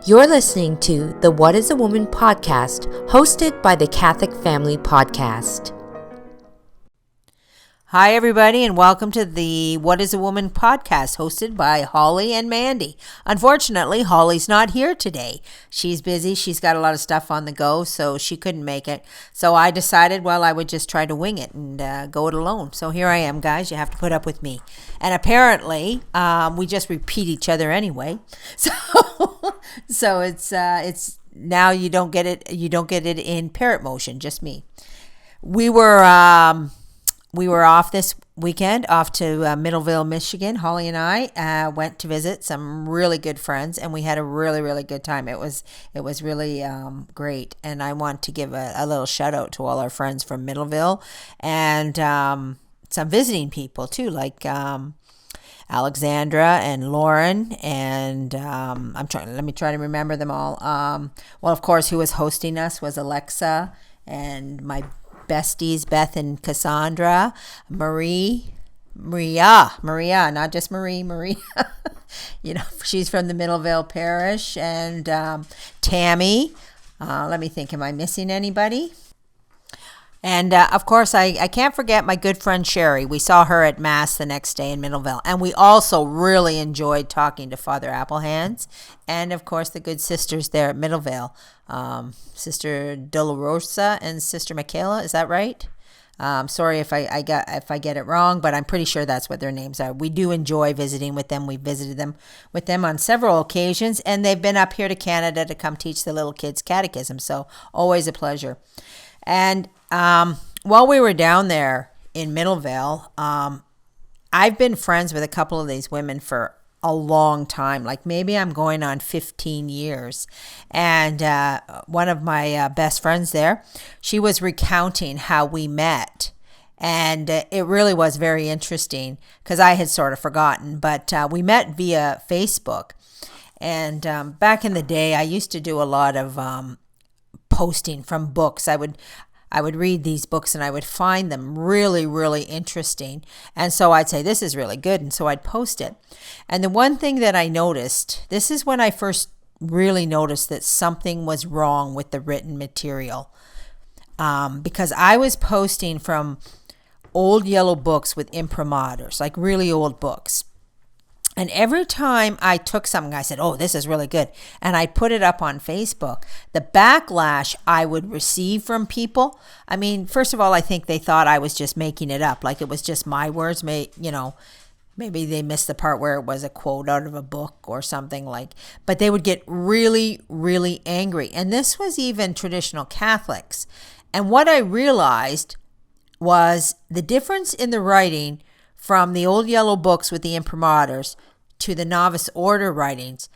You're listening to the What is a Woman podcast, hosted by the Catholic Family Podcast. Hi, everybody, and welcome to the What is a Woman podcast, hosted by Holly and Mandy. Unfortunately, Holly's not here today. She's busy. She's got a lot of stuff on the go, so she couldn't make it. So I decided, I would just try to wing it and go it alone. So here I am, guys. You have to put up with me. And apparently, we just repeat each other anyway. So it's now you don't get it. You don't get it in parrot motion. Just me. We were off this weekend, off to Middleville, Michigan. Holly and I went to visit some really good friends, and we had a really, really good time. It was really great, and I want to give a little shout out to all our friends from Middleville and some visiting people too, like Alexandra and Lauren, and let me try to remember them all. Of course, who was hosting us was Alexa and my besties, Beth and Cassandra, Maria, not just Maria. She's from the Middleville parish, and Tammy. Let me think, am I missing anybody? And of course, I can't forget my good friend Sherry. We saw her at Mass the next day in Middleville. And we also really enjoyed talking to Father Applehands. And of course, the good sisters there at Middleville. Sister Dolorosa and Sister Michaela. Is that right? Sorry if I get it wrong, but I'm pretty sure that's what their names are. We do enjoy visiting with them. We visited them with them on several occasions. And they've been up here to Canada to come teach the little kids catechism. So always a pleasure. And while we were down there in Middleville, I've been friends with a couple of these women for a long time. Like maybe I'm going on 15 years. And one of my best friends there, she was recounting how we met. And it really was very interesting because I had sort of forgotten. But we met via Facebook. And back in the day, I used to do a lot of posting from books. I would read these books and I would find them really, really interesting. And so I'd say, this is really good. And so I'd post it. And the one thing that I noticed, this is when I first really noticed that something was wrong with the written material. Because I was posting from old yellow books with imprimaturs, like really old books. And every time I took something, I said, oh, this is really good. And I put it up on Facebook. The backlash I would receive from people, I mean, first of all, I think they thought I was just making it up. Like it was just my words. Maybe they missed the part where it was a quote out of a book or something like. But they would get really, really angry. And this was even traditional Catholics. And what I realized was the difference in the writing from the old yellow books with the imprimaturs to the novice order writings,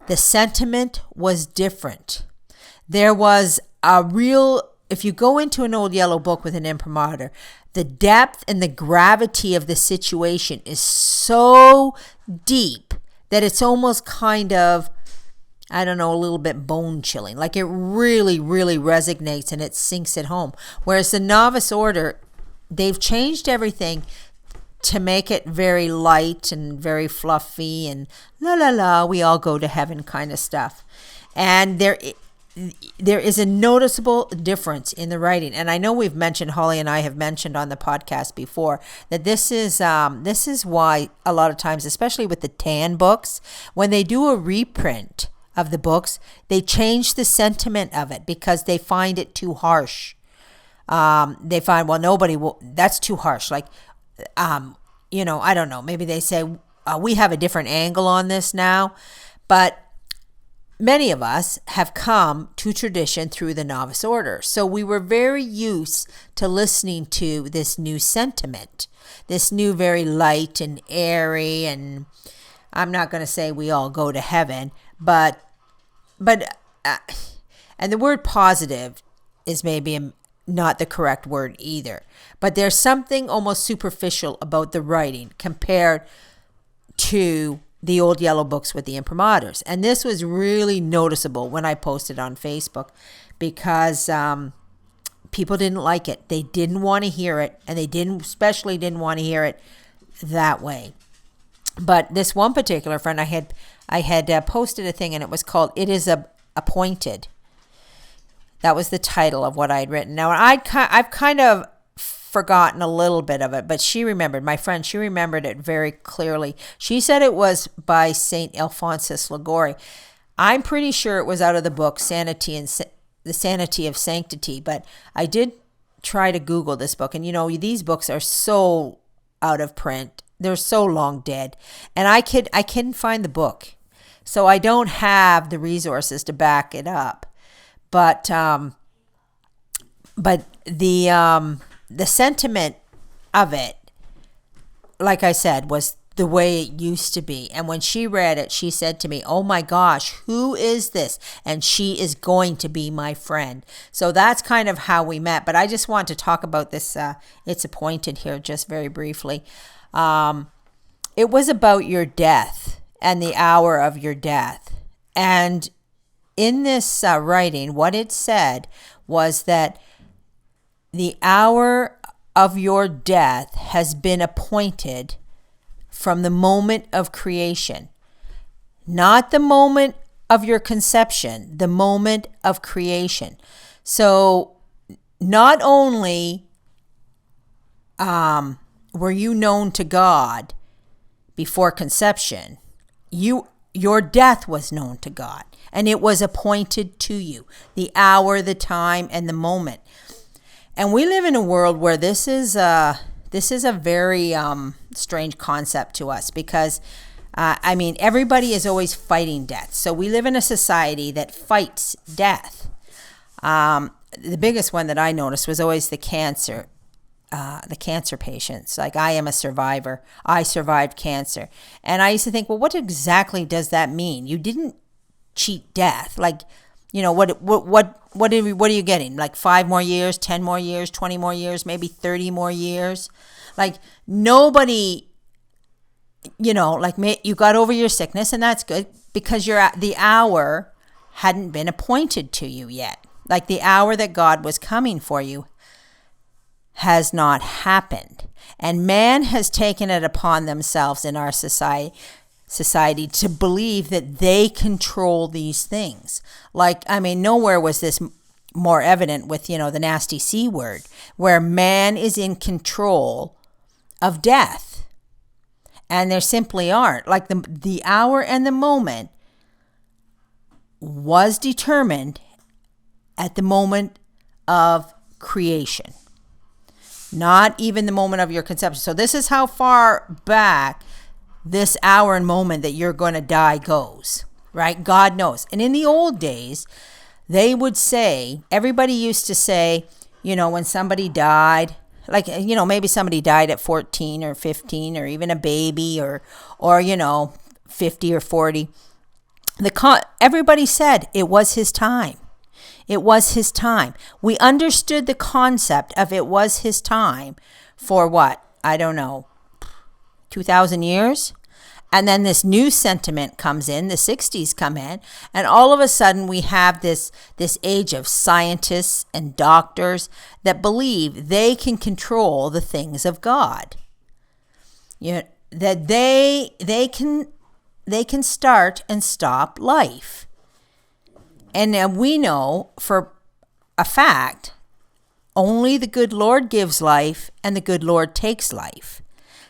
the sentiment was different. There was if you go into an old yellow book with an imprimatur, the depth and the gravity of the situation is so deep that it's almost kind of, a little bit bone chilling. Like it really, really resonates and it sinks it home. Whereas the novice order, they've changed everything to make it very light and very fluffy and we all go to heaven kind of stuff. And there is a noticeable difference in the writing. And I know we've mentioned, Holly and I have mentioned on the podcast before, that this is why a lot of times, especially with the tan books, when they do a reprint of the books, they change the sentiment of it because they find it too harsh. They find, nobody will, that's too harsh. Like, I don't know. Maybe they say, we have a different angle on this now. But many of us have come to tradition through the novice order. So we were very used to listening to this new sentiment, this new very light and airy. And I'm not going to say we all go to heaven, but and the word positive is maybe not the correct word either. But there's something almost superficial about the writing compared to the old yellow books with the imprimaturs. And this was really noticeable when I posted on Facebook because people didn't like it. They didn't want to hear it, and they especially didn't want to hear it that way. But this one particular friend, I had posted a thing, and it was called "It Is Appointed." That was the title of what I had written. Now, I've kind of forgotten a little bit of it, but she remembered. My friend, she remembered it very clearly. She said it was by Saint Alphonsus Liguori. I'm pretty sure it was out of the book Sanity and the Sanity of Sanctity, but I did try to Google this book, and these books are so out of print. They're so long dead, and I couldn't find the book, so I don't have the resources to back it up. But the sentiment of it, like I said, was the way it used to be. And when she read it, she said to me, "Oh my gosh, who is this? And she is going to be my friend." So that's kind of how we met. But I just want to talk about this. It's Appointed here just very briefly. It was about your death and the hour of your death. And in this writing, what it said was that the hour of your death has been appointed from the moment of creation, not the moment of your conception, the moment of creation. So not only were you known to God before conception, your death was known to God, and it was appointed to you, the hour, the time, and the moment. And we live in a world where this is a very strange concept to us, because everybody is always fighting death. So we live in a society that fights death. The biggest one that I noticed was always the cancer patients. Like, I am a survivor. I survived cancer. And I used to think, well, what exactly does that mean? You didn't cheat death. Like, what are you getting? Like 5 more years, 10 more years, 20 more years, maybe 30 more years? Like, nobody, you got over your sickness, and that's good, because the hour hadn't been appointed to you yet. Like, the hour that God was coming for you has not happened. And man has taken it upon themselves in our society to believe that they control these things. Like, nowhere was this more evident with, the nasty C word, where man is in control of death. And there simply aren't. Like, the hour and the moment was determined at the moment of creation, not even the moment of your conception. So this is how far back this hour and moment that you're going to die goes, right? God knows. And in the old days, they would say, everybody used to say, when somebody died, like, maybe somebody died at 14 or 15, or even a baby, or 50 or 40. Everybody said it was his time. It was his time. We understood the concept of it was his time for what? I don't know, 2,000 years? And then this new sentiment comes in, the 60s come in, and all of a sudden we have this age of scientists and doctors that believe they can control the things of God. That they can start and stop life. And we know for a fact, only the good Lord gives life, and the good Lord takes life.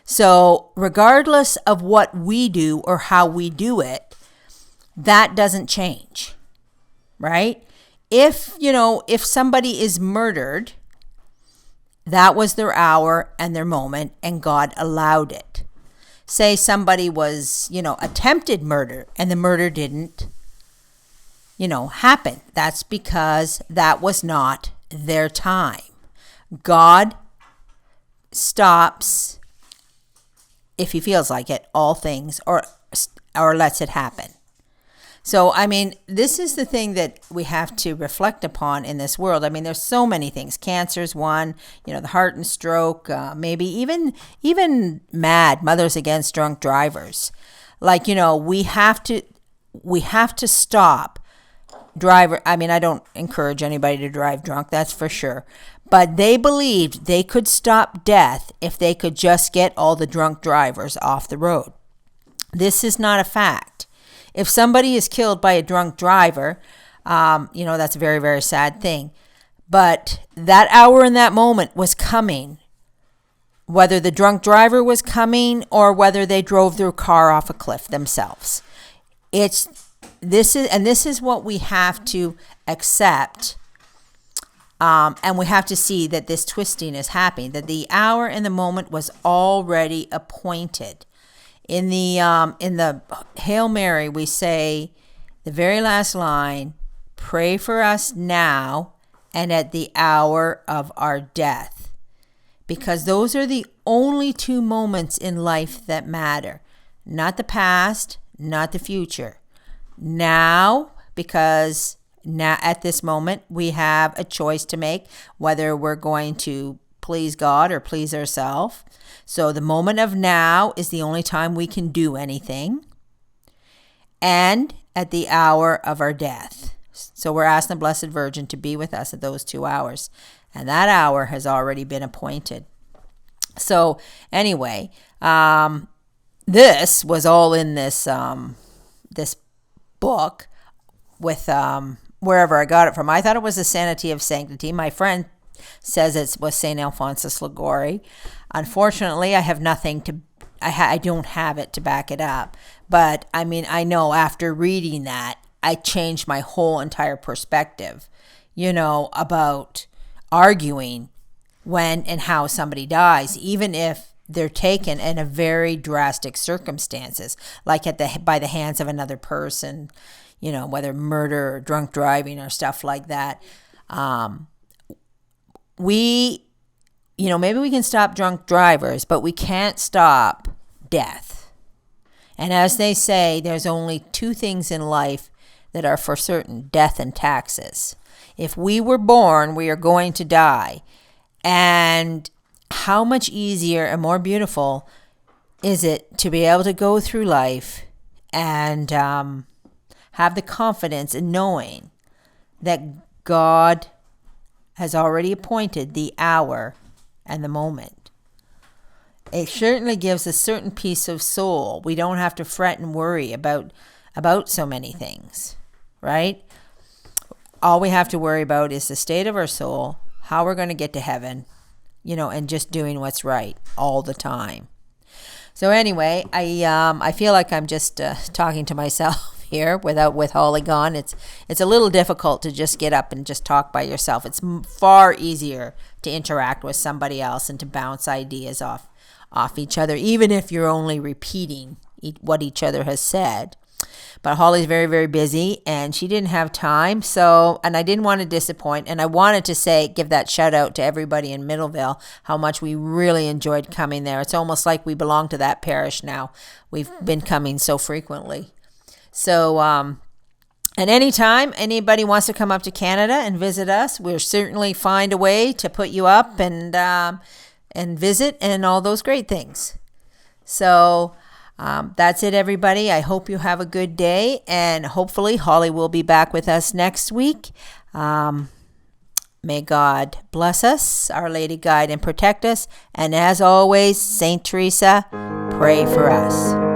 So regardless of what we do or how we do it, that doesn't change, right? If somebody is murdered, that was their hour and their moment, and God allowed it. Say somebody was, attempted murder, and the murder didn't, happen. That's because that was not their time. God stops, if he feels like it, all things, or lets it happen. So, this is the thing that we have to reflect upon in this world. There's so many things. Cancer's one, the heart and stroke, maybe even MAD, Mothers Against Drunk Drivers. Like, we have to stop I don't encourage anybody to drive drunk, that's for sure. But they believed they could stop death if they could just get all the drunk drivers off the road. This is not a fact. If somebody is killed by a drunk driver, that's a very, very sad thing. But that hour in that moment was coming, whether the drunk driver was coming or whether they drove their car off a cliff themselves. This is what we have to accept, and we have to see that this twisting is happening, that the hour and the moment was already appointed. In the Hail Mary, we say the very last line, pray for us now and at the hour of our death. Because those are the only two moments in life that matter. Not the past, not the future. Now, because now at this moment, we have a choice to make whether we're going to please God or please ourselves. So the moment of now is the only time we can do anything. And at the hour of our death. So we're asking the Blessed Virgin to be with us at those 2 hours. And that hour has already been appointed. So anyway, this was all in this book with wherever I got it from. I thought it was The Sanity of Sanctity. My friend says it was St. Alphonsus Liguori. Unfortunately, I have nothing to, I don't have it to back it up. But I mean, I know after reading that, I changed my whole entire perspective, about arguing when and how somebody dies, even if they're taken in a very drastic circumstances, like by the hands of another person, whether murder or drunk driving or stuff like that. Maybe we can stop drunk drivers, but we can't stop death. And as they say, there's only two things in life that are for certain: death and taxes. If we were born, we are going to die. And how much easier and more beautiful is it to be able to go through life and have the confidence in knowing that God has already appointed the hour and the moment. It certainly gives a certain peace of soul. We don't have to fret and worry about so many things, right? All we have to worry about is the state of our soul, how we're going to get to heaven, and just doing what's right all the time. So anyway, I feel like I'm just talking to myself here with Holly gone. It's a little difficult to just get up and just talk by yourself. It's far easier to interact with somebody else and to bounce ideas off each other, even if you're only repeating what each other has said. But Holly's very, very busy and she didn't have time. And I didn't want to disappoint. And I wanted to give that shout out to everybody in Middleville, how much we really enjoyed coming there. It's almost like we belong to that parish now. We've been coming so frequently. So, and anytime anybody wants to come up to Canada and visit us, we'll certainly find a way to put you up and visit and all those great things. So, that's it, everybody. I hope you have a good day, and hopefully Holly will be back with us next week. May God bless us, Our Lady guide and protect us, and as always, Saint Teresa, pray for us.